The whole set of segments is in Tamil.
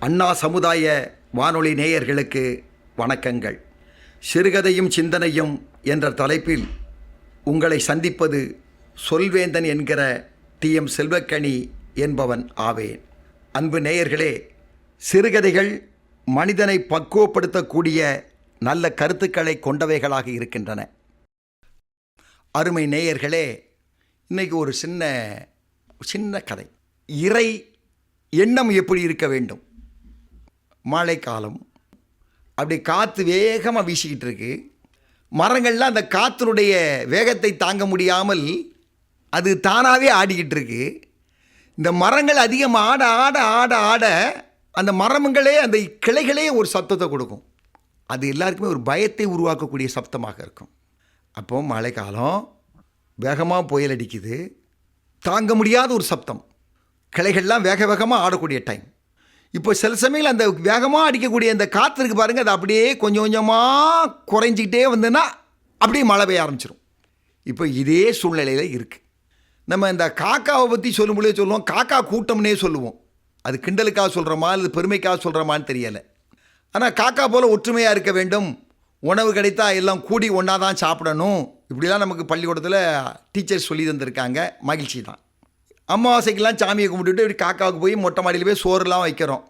அண்ணா சமுதாய வானொலி நேயர்களுக்கு வணக்கங்கள். சிறுகதையும் சிந்தனையும் என்ற தலைப்பில் உங்களை சந்திப்பது சொல்வேந்தன் என்கிற டி.எம். செல்வக்கனி என்பவன் ஆவேன். அன்பு நேயர்களே, சிறுகதைகள் மனிதனை பக்குவப்படுத்தக்கூடிய நல்ல கருத்துக்களை கொண்டவைகளாக இருக்கின்றன. அருமை நேயர்களே, இன்றைக்கி ஒரு சின்ன கதை. இறை எண்ணம் எப்படி இருக்க வேண்டும்? மழைக்காலம், அப்படி காற்று வேகமாக வீசிக்கிட்டு இருக்கு. மரங்கள்லாம் அந்த காற்றினுடைய வேகத்தை தாங்க முடியாமல் அது தானாகவே ஆடிக்கிட்டு இருக்கு. இந்த மரங்கள் அதிகம் ஆட ஆட ஆட ஆட அந்த மரங்களே, அந்த கிளைகளே ஒரு சத்தத்தை கொடுக்கும். அது எல்லாருக்குமே ஒரு பயத்தை உருவாக்கக்கூடிய சப்தமாக இருக்கும். அப்போ மழைக்காலம், வேகமாக புயல் அடிக்குது, தாங்க முடியாத ஒரு சப்தம், கிளைகள்லாம் வேக வேகமாக ஆடக்கூடிய டைம். இப்போ சில சமயம் அந்த வேகமாக அடிக்கக்கூடிய அந்த காற்று இருக்குது பாருங்கள், அது அப்படியே கொஞ்சம் கொஞ்சமாக குறைஞ்சிக்கிட்டே வந்ததுன்னா அப்படியே மழை பெய்ய ஆரம்பிச்சிடும். இப்போ இதே சூழ்நிலையில் இருக்குது. நம்ம இந்த காக்காவை பற்றி சொல்லும்போதே சொல்லுவோம், காக்கா கூட்டம்னே சொல்லுவோம். அது கிண்டலுக்காக சொல்கிறோமா அல்லது பெருமைக்காக சொல்கிறோமான்னு தெரியலை. ஆனால் காக்கா போல் ஒற்றுமையாக இருக்க வேண்டும், உணவு கிடைத்தா எல்லாம் கூடி ஒன்றா தான் சாப்பிடணும், இப்படிலாம் நமக்கு பள்ளிக்கூடத்தில் டீச்சர்ஸ் சொல்லி தந்திருக்காங்க. மகிழ்ச்சி தான். அமாவாசைக்கெல்லாம் சாமியை கும்பிட்டுட்டு இப்படி காக்காவுக்கு போய் மொட்டை மாடியில் போய் சோறுலாம் வைக்கிறோம்.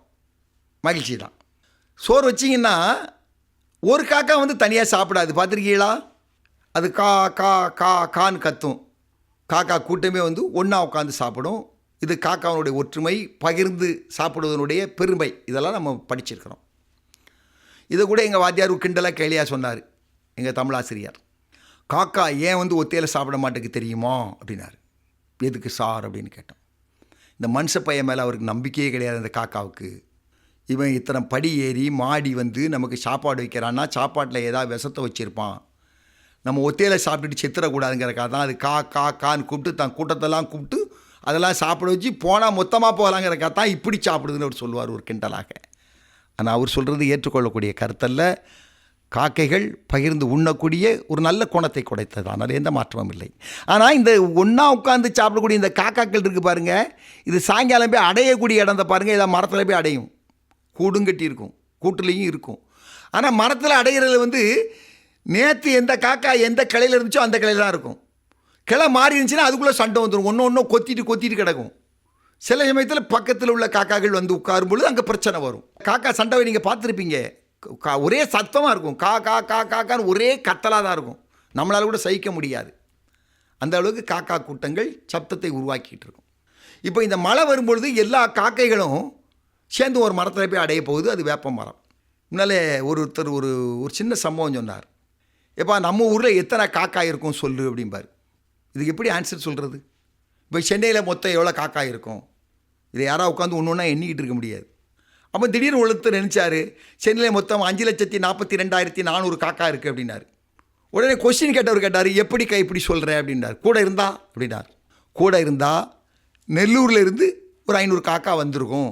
மகிழ்ச்சி தான். சோறு வச்சிங்கன்னா ஒரு காக்கா தனியாக சாப்பிடாது, பார்த்துருக்கீங்களா? அது கா கா கா கான்னு கத்தும். காக்கா கூட்டமே ஒன்றா உட்காந்து சாப்பிடும். இது காக்காவுடைய ஒற்றுமை, பகிர்ந்து சாப்பிடுவதனுடைய பெருமை. இதெல்லாம் நம்ம படிச்சிருக்கிறோம். இதை கூட எங்கள் வாத்தியார் கிண்டலாக கேலியாக சொன்னார், எங்கள் தமிழாசிரியர். காக்கா ஏன் ஒத்தையில் சாப்பிட மாட்டேக்கு தெரியுமா அப்படின்னாரு. எதுக்கு சார் அப்படின்னு கேட்டோம். இந்த மனுஷ பையன் மேலே அவருக்கு நம்பிக்கையே கிடையாது அந்த காக்காவுக்கு. இவன் இத்தனை படி ஏறி மாடி நமக்கு சாப்பாடு வைக்கிறான்னா சாப்பாட்டில் ஏதாவது விஷத்தை வச்சுருப்பான். நம்ம ஒத்தையில் சாப்பிட்டுட்டு செத்துறக்கூடாதுங்கிறக்காக தான் அது கா கா கான்னு கூப்பிட்டு தன் கூட்டத்தெல்லாம் கூப்பிட்டு அதெல்லாம் சாப்பிட வச்சு போனால் மொத்தமாக போகலாங்கிறக்காக தான் இப்படி சாப்பிடுதுன்னு அவர் சொல்லுவார் ஒரு கிண்டலாக. ஆனால் அவர் சொல்கிறது ஏற்றுக்கொள்ளக்கூடிய கருத்தல்ல. காக்கைகள் பகிர்ந்து உண்ணக்கூடிய ஒரு நல்ல குணத்தை குடைத்தது, ஆனால் எந்த மாற்றமும் இல்லை. ஆனால் இந்த ஒன்றா உட்காந்து சாப்பிடக்கூடிய இந்த காக்காக்கள் இருக்குது பாருங்கள், இது சாயங்காலம் போய் அடையக்கூடிய இடத்த பாருங்கள். ஏதாவது மரத்தில் போய் அடையும், கூடும் கட்டி இருக்கும், கூட்டுலேயும் இருக்கும். ஆனால் மரத்தில் அடைகிறது நேற்று எந்த காக்கா எந்த கிளையில் இருந்துச்சோ அந்த கிளையில் தான் இருக்கும். கிளை மாறி இருந்துச்சுன்னா அதுக்குள்ளே சண்டை வந்துடும், ஒன்று கொத்திட்டு கிடக்கும். சில சமயத்தில் பக்கத்தில் உள்ள காக்காக்கள் உட்காரும் பொழுது அங்கே பிரச்சனை வரும். காக்கா சண்டை நீங்கள் பார்த்துருப்பீங்க, ஒரே சத்தமாக இருக்கும், கா கா கா காக்கான்னு ஒரே கத்தலாக தான் இருக்கும். நம்மளால் கூட சகிக்க முடியாது. அந்த அளவுக்கு காக்கா கூட்டங்கள் சப்தத்தை உருவாக்கிட்டு இருக்கும். இப்போ இந்த மழை வரும்பொழுது எல்லா காக்கைகளும் சேர்ந்து ஒரு மரத்தில் போய் அடைய போகுது. அது வேப்ப மரம். முன்னாலே ஒருத்தர் ஒரு சின்ன சம்பவம் சொன்னார். எப்பா, நம்ம ஊரில் எத்தனை காக்கா இருக்கும் சொல்லு அப்படிம்பார். இதுக்கு எப்படி ஆன்சர் சொல்கிறது? இப்போ சென்னையில் மொத்தம் எவ்வளோ காக்கா இருக்கும்? இதை யாராவது உட்காந்து ஒன்று ஒன்றா எண்ணிக்கிட்டு இருக்க முடியாது. அப்போ திடீர்னு ஒருத்தர் நினச்சார், சென்னையில் மொத்தம் 5,42,400 காக்கா இருக்குது அப்படின்னாரு. உடனே கொஸ்டின் கேட்டார், எப்படி இப்படி சொல்கிறேன் அப்படின்னார். கூட இருந்தால் நெல்லூரில் இருந்து ஒரு 500 காக்கா வந்திருக்கும்,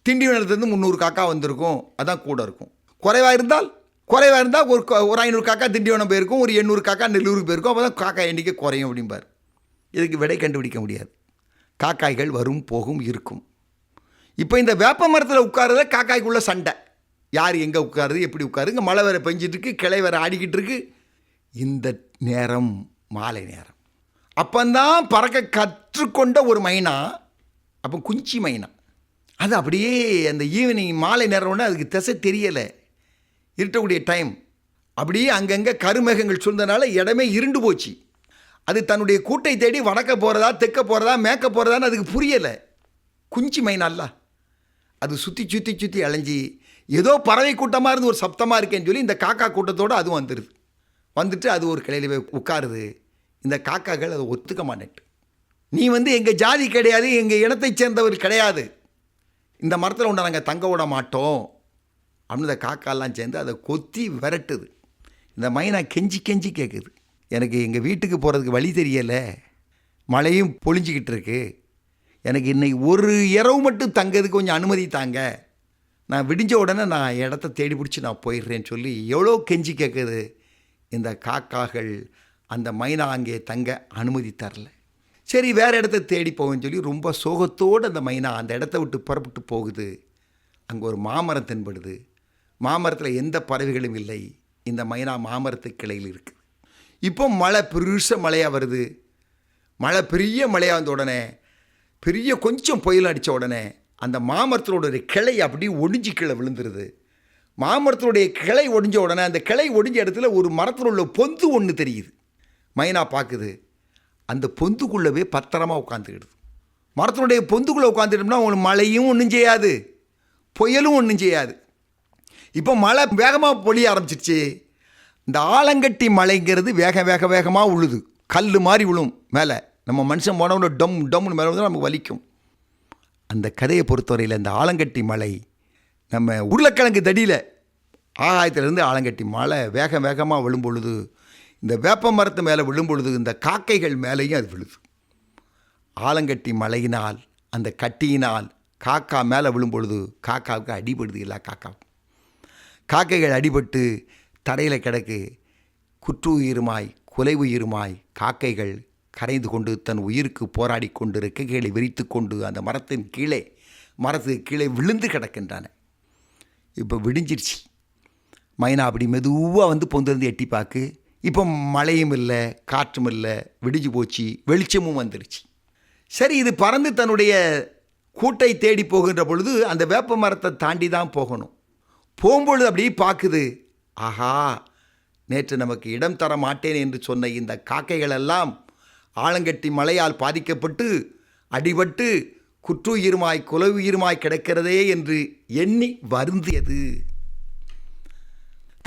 திண்டிவனத்துலேருந்து 300 காக்கா வந்திருக்கும், அதான் கூட இருக்கும். குறைவாக இருந்தால் ஒரு 500 காக்கா திண்டிவனம் போயிருக்கும், ஒரு 800 காக்கா நெல்லூருக்கு போயிருக்கும், அப்போ தான் காக்கா எண்ணிக்கை குறையும் அப்படிம்பார். இதுக்கு விடை கண்டுபிடிக்க முடியாது. காக்காய்கள் வரும் போகும் இருக்கும். இப்போ இந்த வேப்ப மரத்தில் உட்காரத காக்காய்க்குள்ளே சண்டை, யார் எங்கே உட்காருது, எப்படி உட்காரு. இங்கே மழை வேறு பெஞ்சிட்ருக்கு, கிளை வேறு ஆடிக்கிட்டு இருக்கு. இந்த நேரம் மாலை நேரம். அப்போந்தான் பறக்க கற்றுக்கொண்ட ஒரு மைனா, அப்போ குஞ்சி மைனா, அது அப்படியே அந்த ஈவினிங் மாலை நேரம்னா அதுக்கு திசை தெரியலை, இருட்டக்கூடிய டைம். அப்படியே அங்கங்கே கருமேகங்கள் சூழ்ந்தனால இடமே இருண்டு போச்சு. அது தன்னுடைய கூட்டை தேடி வடக்க போகிறதா தெற்க போகிறதா மேற்க போகிறதான்னு அதுக்கு புரியலை. குஞ்சி மைனால்ல, அது சுற்றி அலைஞ்சி ஏதோ பறவை கூட்டமாக இருந்து ஒரு சப்தமாக இருக்கேன்னு சொல்லி இந்த காக்கா கூட்டத்தோடு அதுவும் வந்துட்டு அது ஒரு கிளையில் போய் உட்காருது. இந்த காக்காக்கள் அதை ஒத்துக்க மாட்டேன்ட்டு, நீ எங்கள் ஜாதி கிடையாது, எங்கள் இனத்தைச் சேர்ந்தவர் கிடையாது, இந்த மரத்தில் ஒன்று நாங்கள் தங்க விட மாட்டோம் அப்படின்னு இந்த காக்காலாம் சேர்ந்து அதை கொத்தி விரட்டுது. இந்த மைனா கெஞ்சி கேட்குது, எனக்கு எங்கள் வீட்டுக்கு போகிறதுக்கு வழி தெரியலை, மழையும் பொழிஞ்சிக்கிட்டு இருக்கு, எனக்கு இன்னைக்கு ஒரு இரவு மட்டும் தங்கிறதுக்கு கொஞ்சம் அனுமதி தாங்க, நான் விடிஞ்ச உடனே நான் இடத்த தேடி பிடிச்சி நான் போயிடுறேன்னு சொல்லி எவ்வளோ கெஞ்சி கேட்குது. இந்த காக்காகள் அந்த மைனா அங்கே தங்க அனுமதி தரல. சரி, வேறு இடத்த தேடி போவேன்னு சொல்லி ரொம்ப சோகத்தோடு அந்த மைனா அந்த இடத்த விட்டு புறப்பட்டு போகுது. அங்கே ஒரு மாமரம் தென்படுது. மாமரத்தில் எந்த பறவைகளும் இல்லை. இந்த மைனா மாமரத்து கிளையில் இருக்குது. இப்போ மழை பெருச மழையாக வருது. மழை பெரிய மழையாக வந்த உடனே பெரிய கொஞ்சம் புயல் அடித்த உடனே அந்த மாமரத்தினுடைய கிளை அப்படி ஒடிஞ்சு கீழே விழுந்துருது. மாமரத்தினுடைய கிளை ஒடிஞ்ச உடனே அந்த கிளை ஒடிஞ்ச இடத்துல ஒரு மரத்தில் உள்ள பொந்து ஒன்று தெரியுது. மைனா பார்க்குது. அந்த பொந்துக்குள்ளவே பத்திரமாக உட்காந்துக்கிடுது. மரத்தினுடைய பொந்துக்குள்ளே உட்காந்துட்டோம்னா உங்களுக்கு மழையும் ஒன்றும் செய்யாது, புயலும் ஒன்றும் செய்யாது. இப்போ மழை வேகமாக பொழிய ஆரம்பிச்சிருச்சு. இந்த ஆலங்கட்டி மழைங்கிறது வேகமாக உழுது. கல் மாதிரி விழும் மேலே. நம்ம மனுஷன் போனவங்க டம்னு மேலே வந்து நமக்கு வலிக்கும். அந்த கதையை பொறுத்தவரையில் இந்த ஆலங்கட்டி மழை நம்ம உருளைக்கிழங்கு தடியில் ஆகாயத்திலேருந்து ஆலங்கட்டி மழை வேகமாக விழும் பொழுது, இந்த வேப்ப மரத்து மேலே விழும் பொழுது இந்த காக்கைகள் மேலேயும் அது விழுது. ஆலங்கட்டி மழையினால் அந்த கட்டியினால் காக்கா மேலே விழும் பொழுது காக்காவுக்கு அடிபடுது. இல்லை காக்கைகள் அடிபட்டு தரையில் கிடக்கு. குற்று உயிருமாய் கொலை உயிருமாய் காக்கைகள் கரைந்து கொண்டு தன் உயிருக்கு போராடி கொண்டு ரெக்கைகளை விரித்து கொண்டு அந்த மரத்துக்கு கீழே விழுந்து கிடக்கின்றன. இப்போ விடிஞ்சிருச்சு. மைனா அப்படி மெதுவாக வந்து பொந்திருந்து எட்டி பார்க்கு. இப்போ மழையும் இல்லை, காற்றும் இல்லை, விடிஞ்சு போச்சு, வெளிச்சமும் வந்துருச்சு. சரி, இது பறந்து தன்னுடைய கூட்டை தேடி போகின்ற பொழுது அந்த வேப்ப மரத்தை தாண்டி தான் போகணும். போகும்பொழுது அப்படியே பார்க்குது. ஆஹா, நேற்று நமக்கு இடம் தர மாட்டேன் என்று சொன்ன இந்த காக்கைகளெல்லாம் ஆலங்கட்டி மழையால் பாதிக்கப்பட்டு அடிபட்டு குற்றுயிருமாய் குலவுயிருமாய் கிடக்கிறதே என்று எண்ணி வருந்தியது.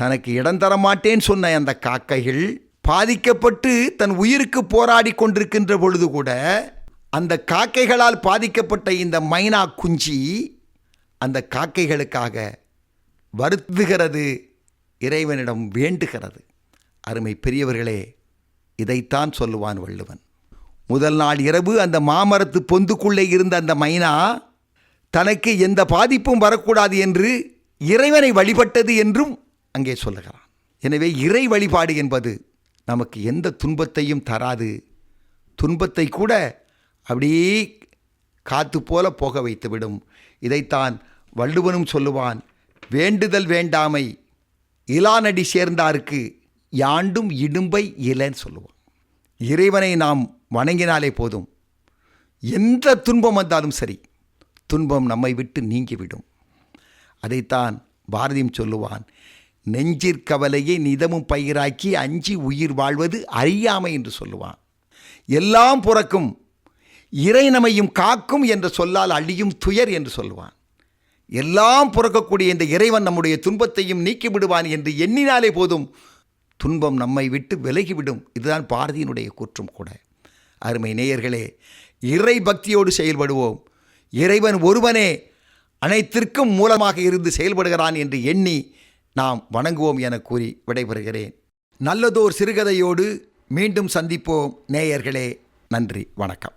தனக்கு இடம் தர மாட்டேன்னு சொன்ன அந்த காக்கைகள் பாதிக்கப்பட்டு தன் உயிருக்கு போராடி கொண்டிருக்கின்ற பொழுது கூட அந்த காக்கைகளால் பாதிக்கப்பட்ட இந்த மைனா குஞ்சி அந்த காக்கைகளுக்காக வருந்துகிறது, இறைவனிடம் வேண்டுகிறது. அருமை பெரியவர்களே, இதைத்தான் சொல்லுவான் வள்ளுவன். முதல் நாள் இரவு அந்த மாமரத்து பொந்துக்குள்ளே இருந்த அந்த மைனா தனக்கு எந்த பாதிப்பும் வரக்கூடாது என்று இறைவனை வழிபட்டது என்றும் அங்கே சொல்லுகிறான். எனவே இறை வழிபாடு என்பது நமக்கு எந்த துன்பத்தையும் தராது. துன்பத்தை கூட அப்படியே காத்து போல போக வைத்துவிடும். இதைத்தான் வள்ளுவனும் சொல்லுவான். வேண்டுதல் வேண்டாமை இலானடி சேர்ந்தாருக்கு யாண்டும் இடும்பை இலன்னு சொல்லுவான். இறைவனை நாம் வணங்கினாலே போதும். எந்த துன்பம் வந்தாலும் சரி, துன்பம் நம்மை விட்டு நீங்கிவிடும். அதைத்தான் பாரதியும் சொல்லுவான். நெஞ்சிற்கவலையை நிதமும் பயிராக்கி அஞ்சி உயிர் வாழ்வது அறியாமை என்று சொல்லுவான். எல்லாம் புறக்கும் இறை நம்மையும் காக்கும் என்ற சொல்லால் அழியும் துயர் என்று சொல்லுவான். எல்லாம் புறக்கக்கூடிய இந்த இறைவன் நம்முடைய துன்பத்தையும் நீக்கி விடுவான் என்று எண்ணினாலே போதும், துன்பம் நம்மை விட்டு விலகிவிடும். இதுதான் பாரதியினுடைய கூற்றும் கூட. அருமை நேயர்களே, இறை பக்தியோடு செயல்படுவோம். இறைவன் ஒருவனே அனைத்திற்கும் மூலமாக இருந்து செயல்படுகிறான் என்று எண்ணி நாம் வணங்குவோம் என கூறி விடைபெறுகிறேன். நல்லதோர் சிறுகதையோடு மீண்டும் சந்திப்போம் நேயர்களே. நன்றி, வணக்கம்.